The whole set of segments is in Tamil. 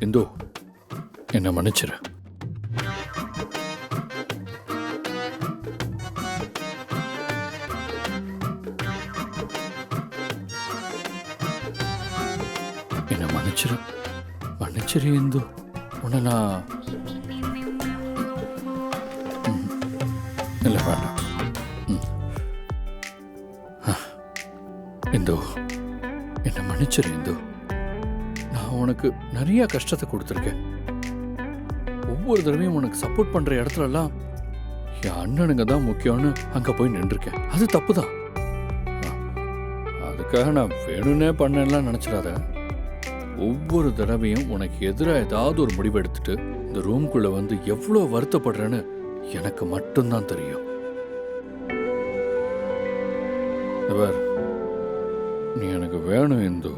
இந்து, என்னை மன்னிச்சிரு. என்னை மன்னிச்சிரு, மன்னிச்சிரு இந்து. உன்னை நான் இல்லை வேண்டாம். இந்து, என்னை மன்னிச்சிரு இந்து. நான் உனக்கு நிறைய கஷ்டத்தை கொடுத்துருக்கேன். ஒவ்வொரு தடவையும் உனக்கு சப்போர்ட் பண்ற இடத்துலலாம் என் அண்ணனுங்க தான் முக்கியம்னு அங்க போய் நின்றுருக்கேன். அது தப்பு தான். அதுக்காக நான் வேணும்னே பண்ணலாம் நினைச்சிடாத. ஒவ்வொரு தடவையும் உனக்கு எதிராக ஏதாவது ஒரு முடிவு எடுத்துட்டு இந்த ரூம்குள்ள வந்து எவ்வளோ வருத்தப்படுறேன்னு எனக்கு மட்டும்தான் தெரியும். இவர், நீ எனக்கு வேணும் இந்து.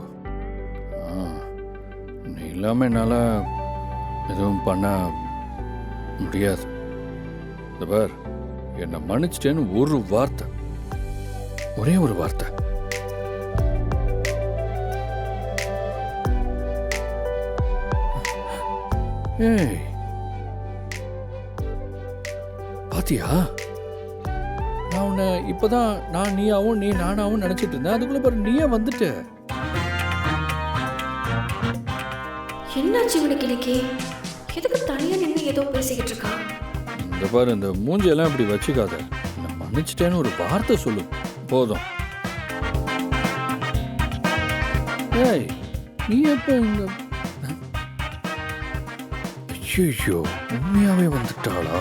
நீ இல்லாமல் என்னால் எதுவும் பண்ண முடியாது. இந்த பார், என்னை மன்னிச்சிட்டேன்னு ஒரு வார்த்தை, ஒரே ஒரு வார்த்தை. ஏய், பாத்தியா, நான் உன்னை இப்பதான் நான் நீயாவும் நீ நானாவும் நினைச்சிட்டு இருந்தேன். அதுக்குள்ள பாரு நீயே வந்துட்ட. என்னாச்சு இவனுக்கு இன்னைக்கு? எதுக்கு தனியா நின்று ஏதோ பேசிக்கிட்டு இருக்கான்? இந்த பாரு, இந்த மூஞ்செல்லாம் இப்படி வச்சுக்காத. நான் மன்னிச்சிட்டேன்னு ஒரு வார்த்தை சொல்லு போதும். ஏய், நீ எப்ப இங்க? ஐயோ, உண்மையாவே வந்துட்டாளா?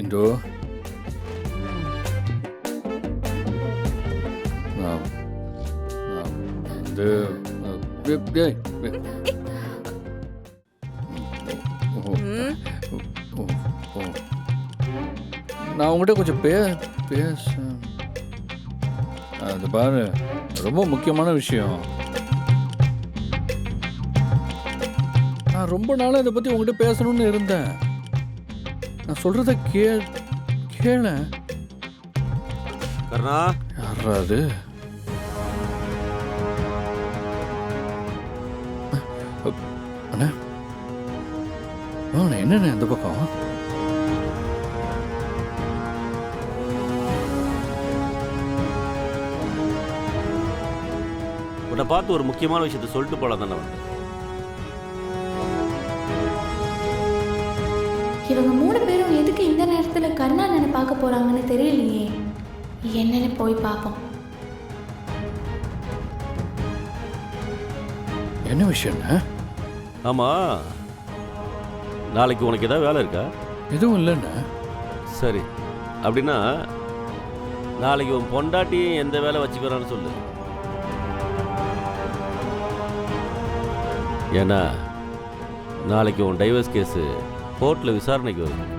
இந்தோ, நான் உங்கள்கிட்ட கொஞ்சம் பேச. அது பாரு, ரொம்ப முக்கியமான விஷயம். நான் ரொம்ப நாளாக இதை பற்றி உங்கள்கிட்ட பேசணும்னு இருந்தேன். நான் சொல்றத கேள. கர்ணா, யாரா அது? அண்ணா, என்னண்ணே இந்த பக்கம்? உன்னை பார்த்து ஒரு முக்கியமான விஷயத்த சொல்லிட்டு போலாம் தானே வந்தேன். இவங்க 3 பேரும் எதுக்கு இந்த நேரத்தில் கர்ணா அண்ணனை பார்க்க போறாங்கன்னு தெரியலையே. என்னன்னு போய் பார்ப்போம். என்ன விஷயம்? ஆமா, நாளைக்கு உனக்கு ஏதாவது வேலை இருக்கா? எதுவும் இல்லைண்ணா. சரி, அப்படின்னா நாளைக்கு உன் பொண்டாட்டியும் எந்த வேலை வச்சுக்கிறான்னு சொல்லு. ஏன்னா நாளைக்கு உன் டைவர்ஸ் கேஸு கோர்ட்டில் விசாரணைக்கு வரும்.